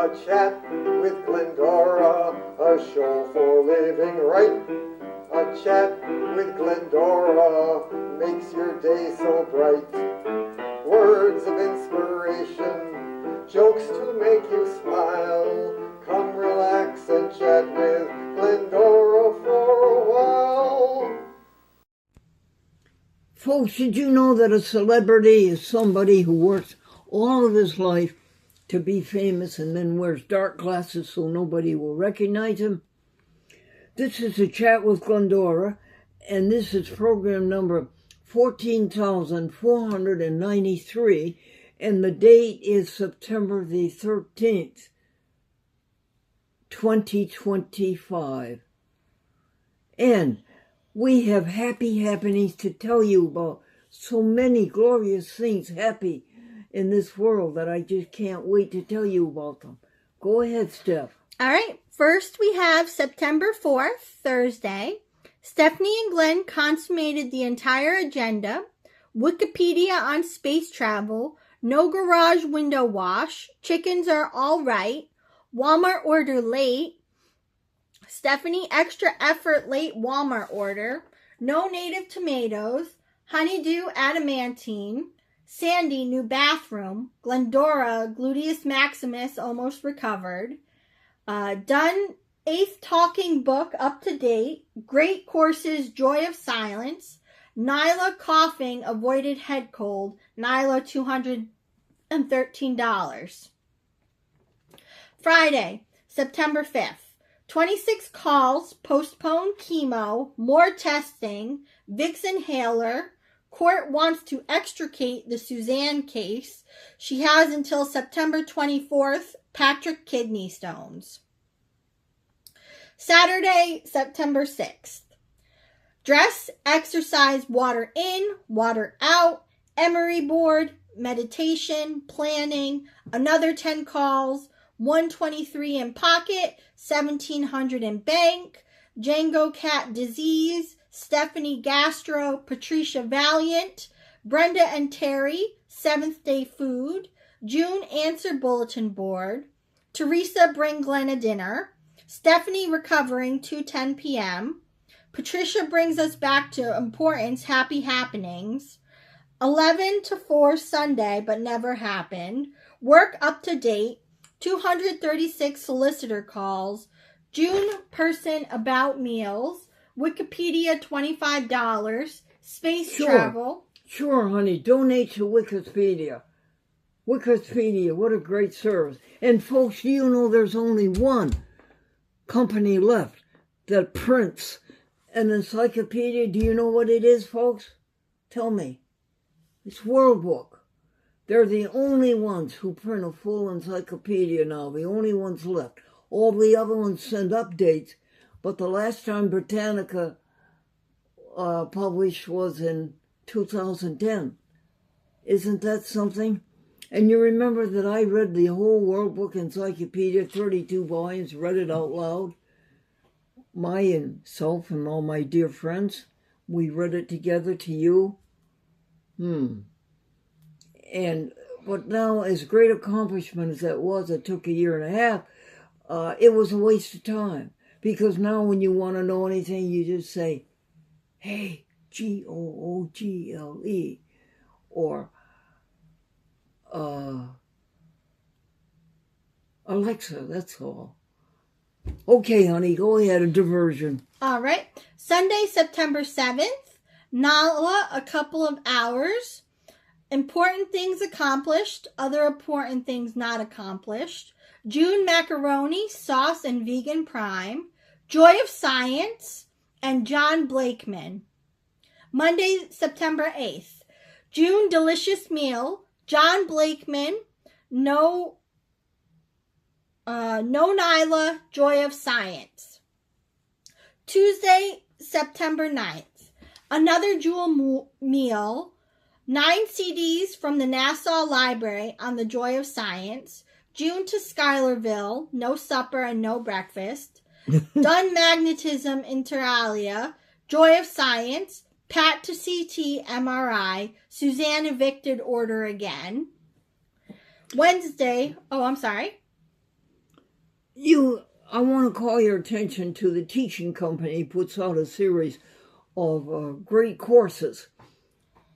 A chat with Glendora, a show for living right. A chat with Glendora makes your day so bright. Words of inspiration, jokes to make you smile. Come relax and chat with Glendora for a while. Folks, did you know that a celebrity is somebody who works all of his life to be famous and then wears dark glasses so nobody will recognize him? This is a chat with Glendora, and this is program number 14,493, and the date is September the 13th, 2025. And we have happy happenings to tell you about. So many glorious things happy in this world that I just can't wait to tell you about them. Go ahead, Steph. All right. First, we have September 4th, Thursday. Stephanie and Glenn consummated the entire agenda. Wikipedia on space travel. No garage window wash. Chickens are all right. Walmart order late. Stephanie extra effort late Walmart order. No native tomatoes. Honeydew adamantine. Sandy new bathroom. Glendora gluteus maximus almost recovered. Done 8th talking book up to date. Great courses Joy of Silence. Nyla coughing avoided head cold. Nyla $213. Friday, September 5th. 26 calls, postponed chemo, more testing, Vicks inhaler. Court wants to extricate the Suzanne case. She has until September 24th, Patrick kidney stones. Saturday, September 6th. Dress, exercise, water in, water out, Emery board, meditation, planning, another 10 calls, 123 in pocket, 1,700 in bank, Django cat disease, Stephanie Gastro, Patricia Valiant, Brenda and Terry, 7th day food, June answer bulletin board, Teresa bring Glenn a dinner, Stephanie recovering 2:10 p.m., Patricia brings us back to importance happy happenings, 11 to 4 Sunday but never happened, work up to date, 236 solicitor calls, June person about meals, Wikipedia $25, space travel. Sure, honey. Donate to Wikipedia. Wikipedia, what a great service. And folks, do you know there's only one company left that prints an encyclopedia? Do you know what it is, folks? Tell me. It's World Book. They're the only ones who print a full encyclopedia now, the only ones left. All the other ones send updates, but the last time Britannica published was in 2010. Isn't that something? And you remember that I read the whole World Book Encyclopedia, 32 volumes, read it out loud. Myself and all my dear friends, we read it together to you. But now, as great accomplishment as that was, it took 1.5 years, it was a waste of time. Because now when you want to know anything, you just say, hey, Google, or Alexa, that's all. Okay, honey, go ahead, a diversion. All right. Sunday, September 7th. Nala, a couple of hours. Important things accomplished. Other important things not accomplished. June macaroni, sauce, and vegan prime. Joy of Science, and John Blakeman. Monday, September 8th. June delicious meal. John Blakeman. No Nyla, Joy of Science. Tuesday, September 9th. Another Jewel meal. 9 CDs from the Nassau Library on the Joy of Science. June to Schuylerville. No supper and no breakfast. Done magnetism inter alia. Joy of Science. Pat to CT MRI. Suzanne evicted order again. Wednesday. Oh, I'm sorry. I want to call your attention to the teaching company puts out a series of great courses,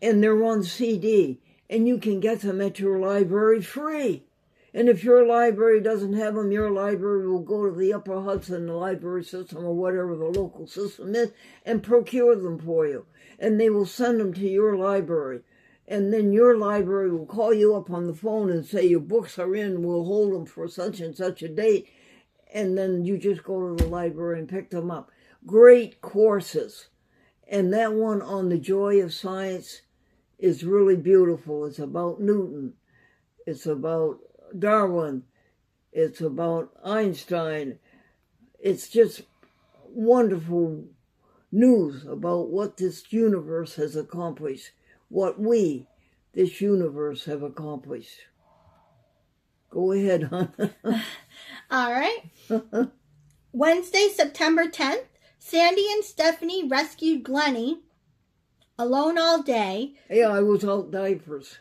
and they're on CD, and you can get them at your library free. And if your library doesn't have them, your library will go to the Upper Hudson library system or whatever the local system is and procure them for you. And they will send them to your library. And then your library will call you up on the phone and say your books are in, we'll hold them for such and such a date. And then you just go to the library and pick them up. Great courses. And that one on the joy of science is really beautiful. It's about Newton. It's about Darwin. It's about Einstein. It's just wonderful news about what this universe has accomplished, what we, this universe, have accomplished. Go ahead, hon. All right. Wednesday, September 10th, Sandy and Stephanie rescued Glennie alone all day. Yeah, I was out diapers.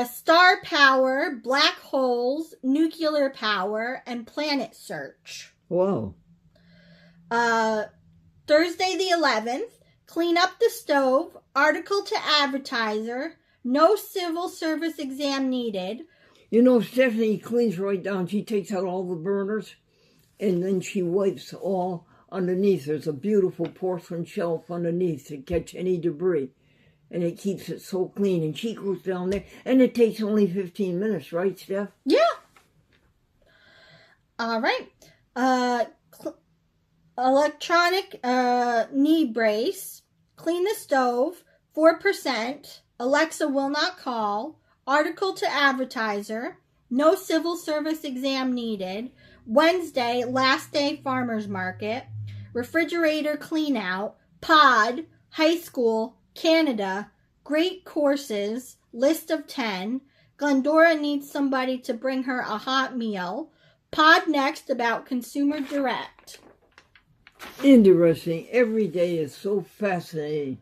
Star power, black holes, nuclear power, and planet search. Wow. Thursday the 11th, clean up the stove, article to advertiser, no civil service exam needed. You know, Stephanie cleans right down. She takes out all the burners, and then she wipes all underneath. There's a beautiful porcelain shelf underneath to catch any debris. And it keeps it so clean. And she goes down there. And it takes only 15 minutes, right, Steph? Yeah. All right. Electronic knee brace. Clean the stove. 4%. Alexa will not call. Article to advertiser. No civil service exam needed. Wednesday, last day farmer's market. Refrigerator clean out. Pod. High school. Canada, great courses, list of 10. Glendora needs somebody to bring her a hot meal. Pod next about Consumer Direct. Interesting. Every day is so fascinating.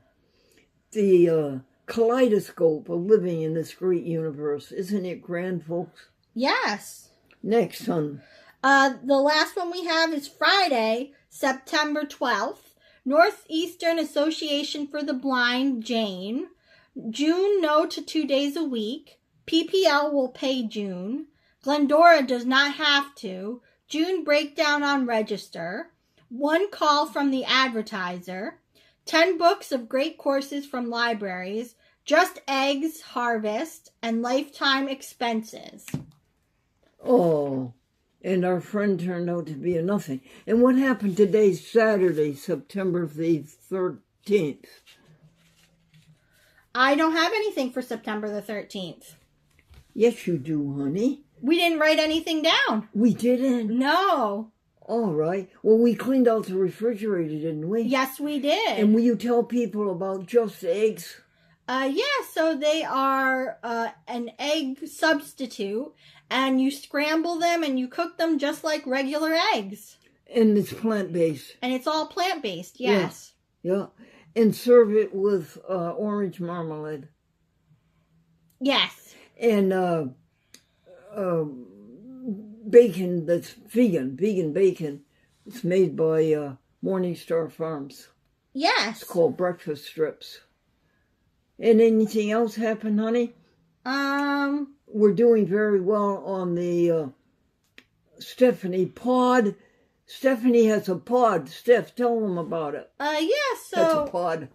The kaleidoscope of living in this great universe. Isn't it grand, folks? Yes. Next, hon. The last one we have is Friday, September 12th. Northeastern Association for the Blind, Jane. June, no to 2 days a week. PPL will pay June. Glendora does not have to. June breakdown on register. 1 call from the advertiser. 10 books of great courses from libraries. Just eggs, harvest, and lifetime expenses. Oh. And our friend turned out to be a nothing. And what happened today, Saturday, September the 13th? I don't have anything for September the 13th. Yes, you do, honey. We didn't write anything down. We didn't? No. All right. Well, we cleaned out the refrigerator, didn't we? Yes, we did. And will you tell people about Just Eggs? So they are an egg substitute. And you scramble them and you cook them just like regular eggs. And it's plant-based. And it's all plant-based, yes. Yeah. And serve it with orange marmalade. Yes. And bacon that's vegan bacon. It's made by Morningstar Farms. Yes. It's called breakfast strips. And anything else happen, honey? We're doing very well on the Stephanie pod. Stephanie has a pod. Steph, tell them about it. So... That's a pod.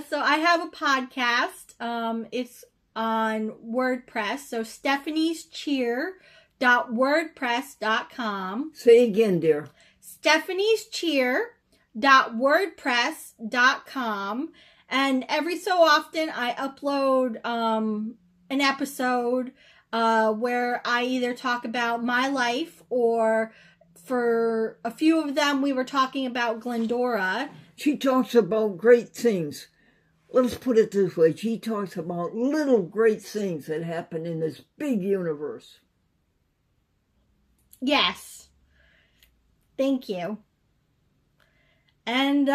So I have a podcast. It's on WordPress. So stephanischeer.wordpress.com. Say again, dear. stephanischeer.wordpress.com. And every so often I upload an episode where I either talk about my life, or for a few of them we were talking about Glendora. She talks about great things. Let's put it this way. She talks about little great things that happen in this big universe. Yes. Thank you. And,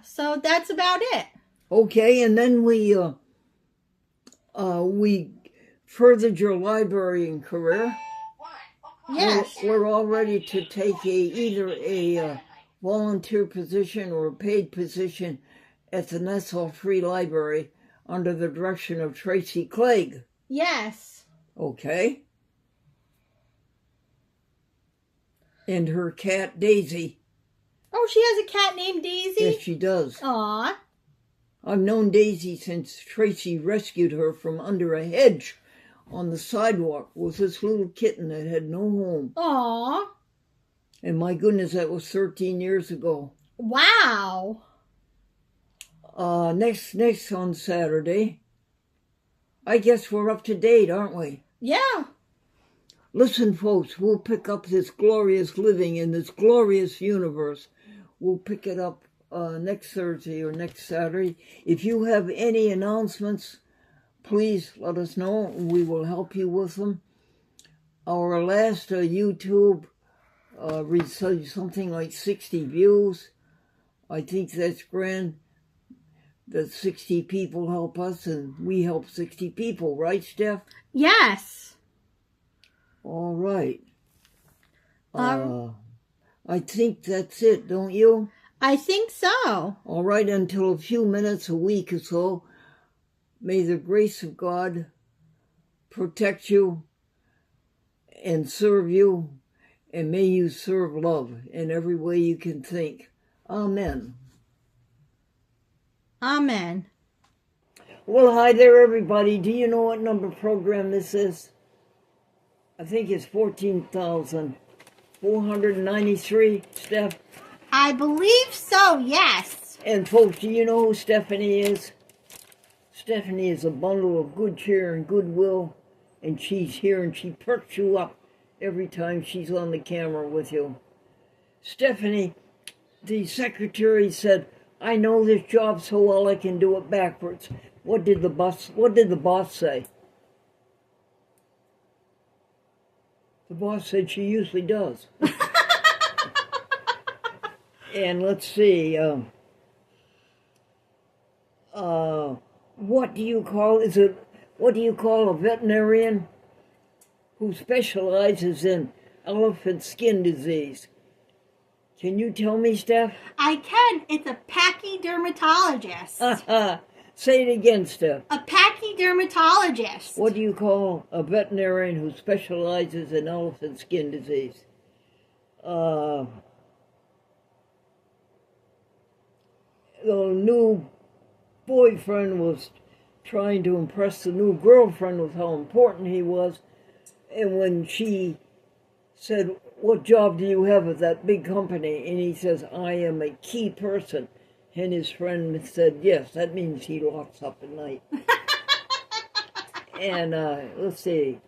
so that's about it. Okay, and then we furthered your librarian career. Yes. We're all ready to take either a volunteer position or a paid position at the Nassau Free Library under the direction of Tracy Clegg. Yes. Okay. And her cat, Daisy. Oh, she has a cat named Daisy? Yes, she does. Aw. I've known Daisy since Tracy rescued her from under a hedge on the sidewalk with this little kitten that had no home. Aw. And my goodness, that was 13 years ago. Wow. Next on Saturday, I guess we're up to date, aren't we? Yeah. Listen, folks, we'll pick up this glorious living in this glorious universe. We'll pick it up next Thursday or next Saturday. If you have any announcements, please let us know. We will help you with them. Our last YouTube received something like 60 views. I think that's grand that 60 people help us and we help 60 people, right, Steph? Yes. All right. I think that's it, don't you? I think so. All right, until a few minutes, a week or so, may the grace of God protect you and serve you, and may you serve love in every way you can think. Amen. Amen. Well, hi there, everybody. Do you know what number program this is? I think it's 14,493, Steph. I believe so, yes. And folks, do you know who Stephanie is? Stephanie is a bundle of good cheer and goodwill, and she's here and she perks you up every time she's on the camera with you. Stephanie, the secretary said, I know this job so well I can do it backwards. What did the boss say? The boss said she usually does. And let's see, what do you call a veterinarian who specializes in elephant skin disease? Can you tell me, Steph? I can. It's a pachydermatologist. Say it again, Steph. A pachydermatologist. What do you call a veterinarian who specializes in elephant skin disease? The new boyfriend was trying to impress the new girlfriend with how important he was. And when she said, what job do you have at that big company? And he says, I am a key person. And his friend said, yes, that means he locks up at night. And let's see.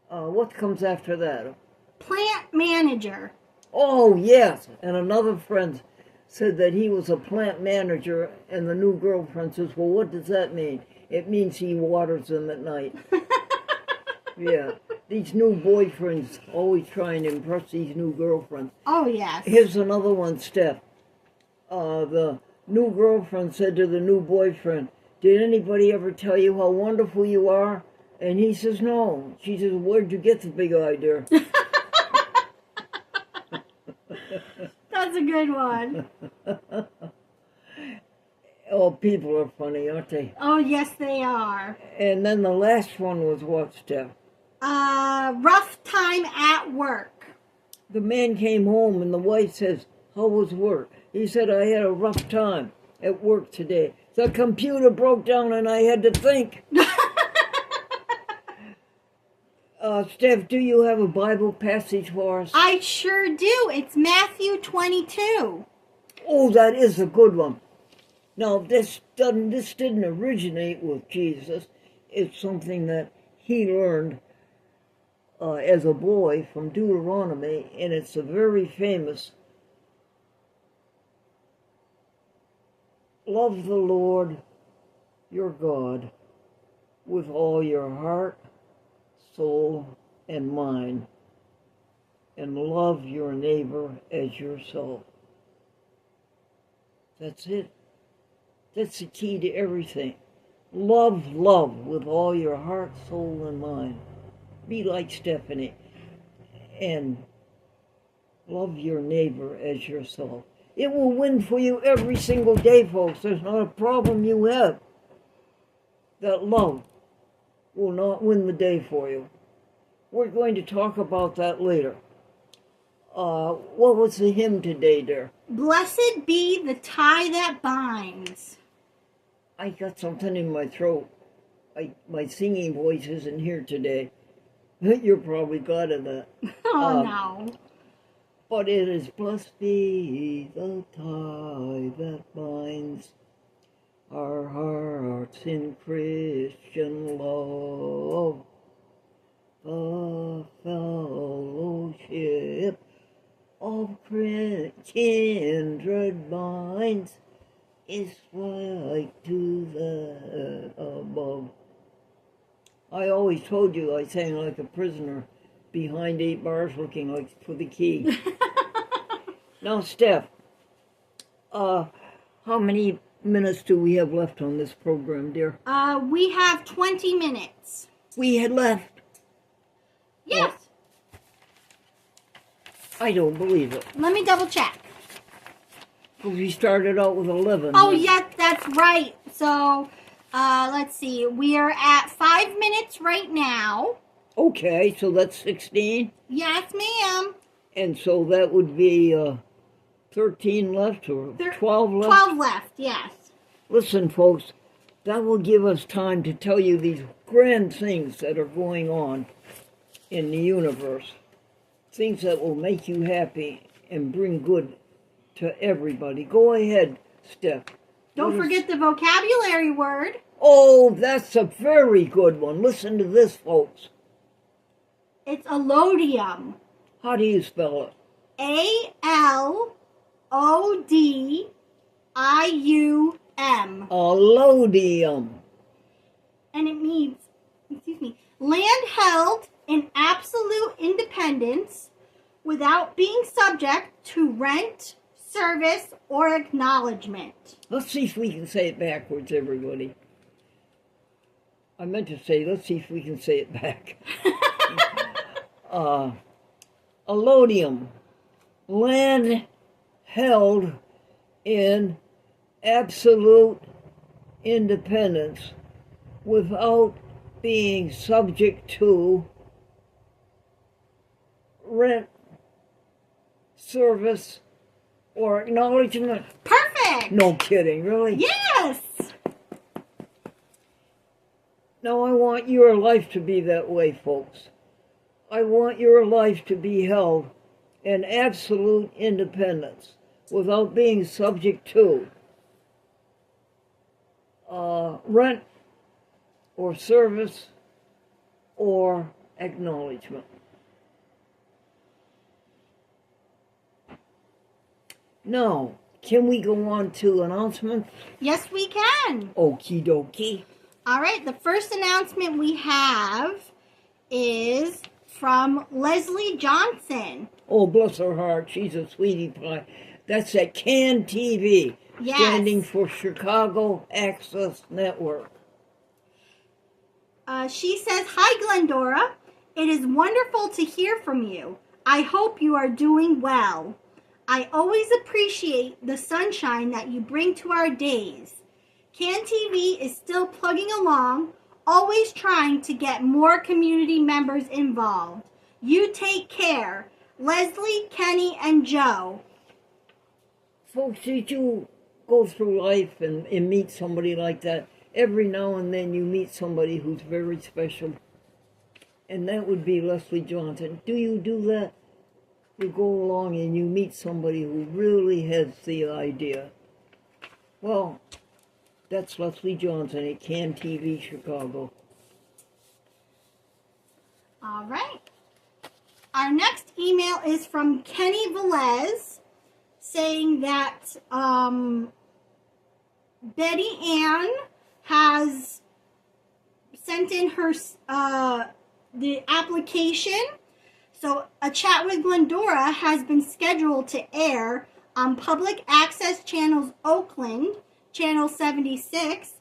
What comes after that? Plant manager. Oh, yes. And another friend said that he was a plant manager, and the new girlfriend says, well, what does that mean? It means he waters them at night. Yeah. These new boyfriends always trying to impress these new girlfriends. Oh, yes. Here's another one, Steph. The new girlfriend said to the new boyfriend, did anybody ever tell you how wonderful you are? And he says, no. She says, where'd you get the big idea? That's a good one. Oh, people are funny, aren't they? Oh, yes, they are. And then the last one was what, Steph? Rough time at work. The man came home and the wife says, how was work? He said, I had a rough time at work today. The computer broke down and I had to think. Steph, do you have a Bible passage for us? I sure do. It's Matthew 22. Oh, that is a good one. Now, this didn't originate with Jesus. It's something that he learned as a boy from Deuteronomy, and it's a very famous, love the Lord your God with all your heart, soul, and mind, and love your neighbor as yourself. That's it. That's the key to everything. Love, love with all your heart, soul, and mind. Be like Stephanie. And love your neighbor as yourself. It will win for you every single day, folks. There's not a problem you have that love will not win the day for you. We're going to talk about that later. What was the hymn today, dear? Blessed be the tie that binds. I got something in my throat. My singing voice isn't here today. You're probably glad of that. Oh, no. But it is blessed be the tie that binds our hearts in Christian love. The fellowship of kindred minds is like to that above. I always told you I sang like a prisoner behind 8 bars looking like for the key. Now, Steph, how many minutes do we have left on this program, dear? We have 20 minutes. We had left. Yes. I don't believe it. Let me double check. Because we started out with 11. Oh, yes, that's right. So, let's see. We are at 5 minutes right now. Okay, so that's 16. Yes, ma'am. And so that would be 13 left or 12 left? 12 left, yes. Listen, folks, that will give us time to tell you these grand things that are going on in the universe. Things that will make you happy and bring good to everybody. Go ahead, Steph. Don't forget the vocabulary word. Oh, that's a very good one. Listen to this, folks. It's allodium. How do you spell it? A-L-O-D-I-U-M. Allodium. And it means, land held in absolute independence without being subject to rent, service, or acknowledgement. Let's see if we can say it backwards, everybody. I meant to say, let's see if we can say it back. Allodium, land held in absolute independence without being subject to rent, service, or acknowledgement. Perfect! No kidding, really? Yes! Now I want your life to be that way, folks. I want your life to be held in absolute independence without being subject to rent or service or acknowledgement. Now, can we go on to announcements? Yes, we can. Okie dokie. All right, the first announcement we have is from Leslie Johnson. Oh, bless her heart. She's a sweetie pie. That's at CAN TV, Yes. standing for Chicago Access Network. She says, "Hi, Glendora. It is wonderful to hear from you. I hope you are doing well. I always appreciate the sunshine that you bring to our days. CAN TV is still plugging along, always trying to get more community members involved. You take care. Leslie, Kenny, and Joe." Folks, did you go through life and meet somebody like that? Every now and then you meet somebody who's very special. And that would be Leslie Johnson. Do you do that? You go along and you meet somebody who really has the idea. Well, that's Leslie Johnson at CAN TV Chicago. All right. Our next email is from Kenny Velez, saying that Betty Ann has sent in her the application. So A Chat with Glendora has been scheduled to air on Public Access Channels Oakland, Channel 76,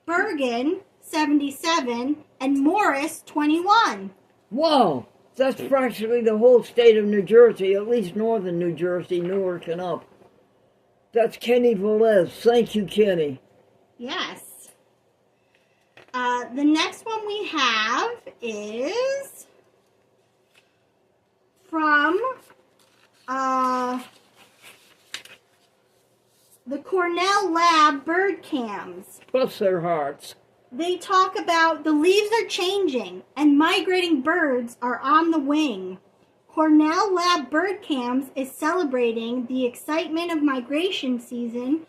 Bergen, 77, and Morris, 21. Wow, that's practically the whole state of New Jersey, at least northern New Jersey, Newark and up. That's Kenny Velez. Thank you, Kenny. Yes. The next one we have is from the Cornell Lab bird cams. Bless their hearts. They talk about the leaves are changing and migrating birds are on the wing. Cornell Lab bird cams is celebrating the excitement of migration season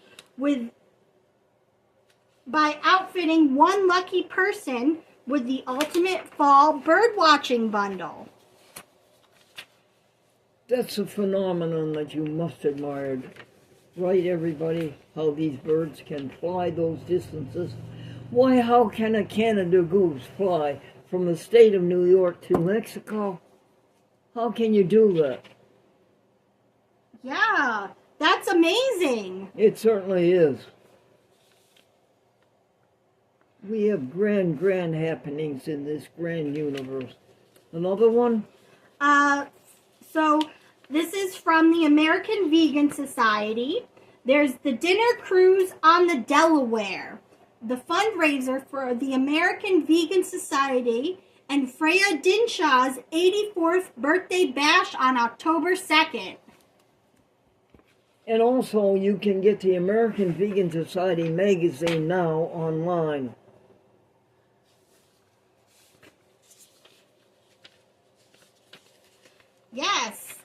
by outfitting one lucky person with the ultimate fall bird watching bundle. That's a phenomenon that you must admire. Right, everybody, how these birds can fly those distances. Why, how can a Canada goose fly from the state of New York to Mexico? How can you do that? Yeah, that's amazing. It certainly is. We have grand happenings in this grand universe. Another one? So this is from the American Vegan Society. There's the dinner cruise on the Delaware, the fundraiser for the American Vegan Society and Freya Dinshaw's 84th birthday bash on October 2nd. And also, you can get the American Vegan Society magazine now online. Yes.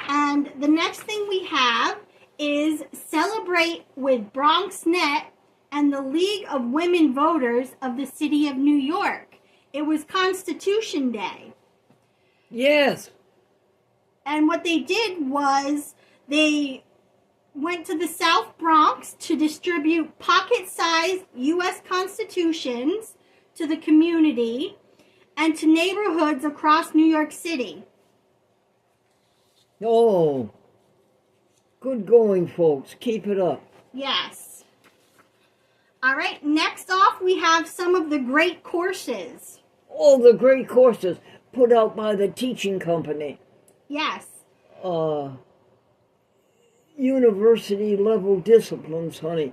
And the next thing we have is Celebrate with BronxNet and the League of Women Voters of the City of New York. It was Constitution Day. Yes. And what they did was they went to the South Bronx to distribute pocket-sized U.S. Constitutions to the community and to neighborhoods across New York City. Oh, good going, folks. Keep it up. Yes. All right, next off we have some of the great courses. All the great courses put out by the teaching company. Yes. University level disciplines, honey.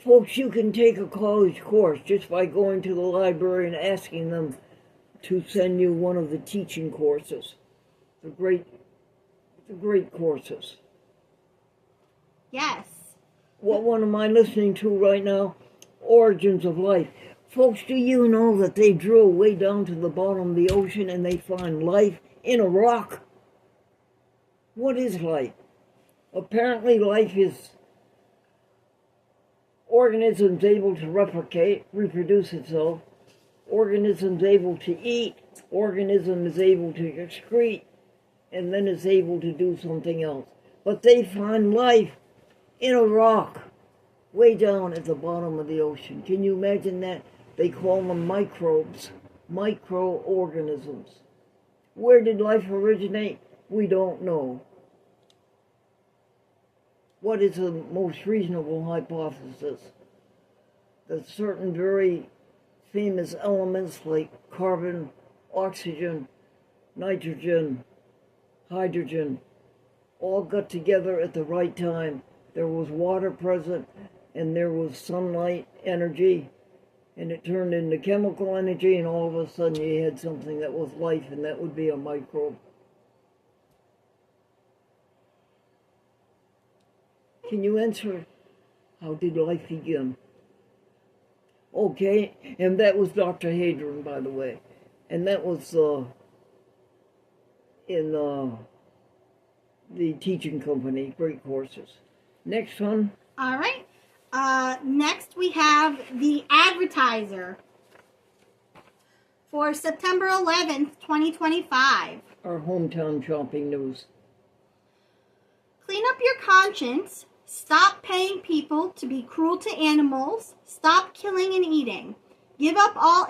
Folks, you can take a college course just by going to the library and asking them to send you one of the teaching courses. The great courses. Yes. What one am I listening to right now? Origins of Life. Folks, do you know that they drill way down to the bottom of the ocean and they find life in a rock? What is life? Apparently life is organisms able to replicate, reproduce itself, organisms able to eat, organism is able to excrete, and then is able to do something else. But they find life in a rock way down at the bottom of the ocean. Can you imagine that? They call them microbes, microorganisms. Where did life originate? We don't know. What is the most reasonable hypothesis? That certain very famous elements like carbon, oxygen, nitrogen, hydrogen, all got together at the right time. There was water present, and there was sunlight energy, and it turned into chemical energy, and all of a sudden you had something that was life, and that would be a microbe. Can you answer, how did life begin? Okay, and that was Dr. Hadron, by the way. And that was in the teaching company, great courses. Next one. All right. Next we have The Advertiser for September 11th, 2025. Our hometown shopping news. Clean up your conscience. Stop paying people to be cruel to animals. Stop killing and eating. Give up all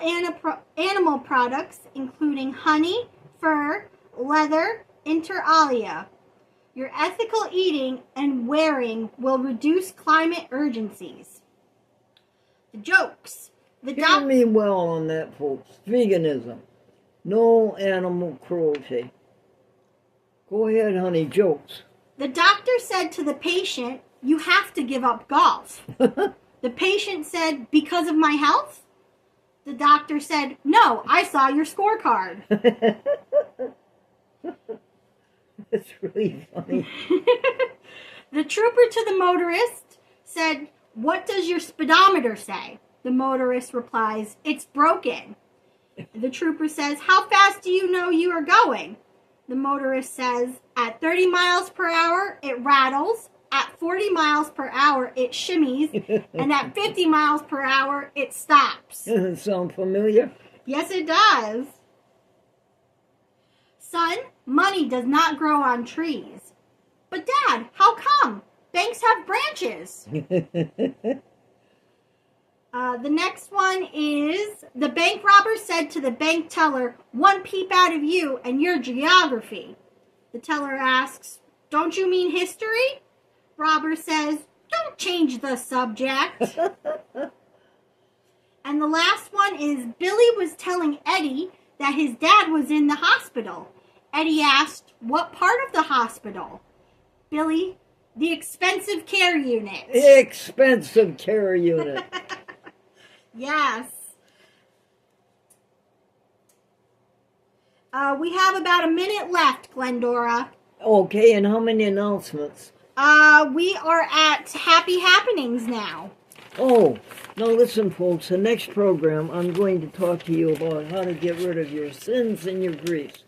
animal products, including honey, fur, leather, inter alia. Your ethical eating and wearing will reduce climate urgencies. The jokes. The Hear me well on that, folks. Veganism. No animal cruelty. Go ahead, honey, jokes. The doctor said to the patient, "You have to give up golf." The patient said, "Because of my health?" The doctor said, "No, I saw your scorecard." That's really funny. The trooper to the motorist said, "What does your speedometer say?" The motorist replies, "It's broken." The trooper says, "How fast do you know you are going?" The motorist says, "At 30 miles per hour, it rattles. At 40 miles per hour, it shimmies. And at 50 miles per hour, it stops." Does it sound familiar? Yes, it does. "Son, money does not grow on trees." "But Dad, how come? Banks have branches." The next one is, the bank robber said to the bank teller, "One peep out of you and your geography." The teller asks, "Don't you mean history?" Robber says, "Don't change the subject." And the last one is, Billy was telling Eddie that his dad was in the hospital. Eddie asked, "What part of the hospital?" Billy, "The expensive care unit." Expensive care unit. Yes. We have about a minute left, Glendora. Okay, and how many announcements? We are at Happy Happenings now. Oh, now listen, folks. The next program, I'm going to talk to you about how to get rid of your sins and your griefs.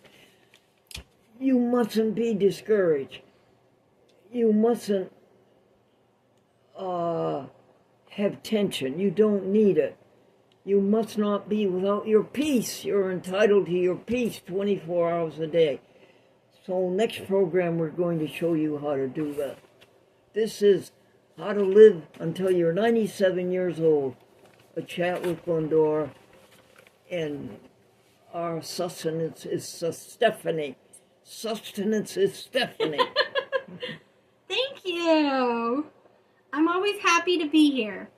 You mustn't be discouraged. You mustn't have tension. You don't need it. You must not be without your peace. You're entitled to your peace 24 hours a day. So next program, we're going to show you how to do that. This is How to Live Until You're 97 years old. A chat with Glendora. And our sustenance is Stephanie. Sustenance is Stephanie. Thank you. I'm always happy to be here.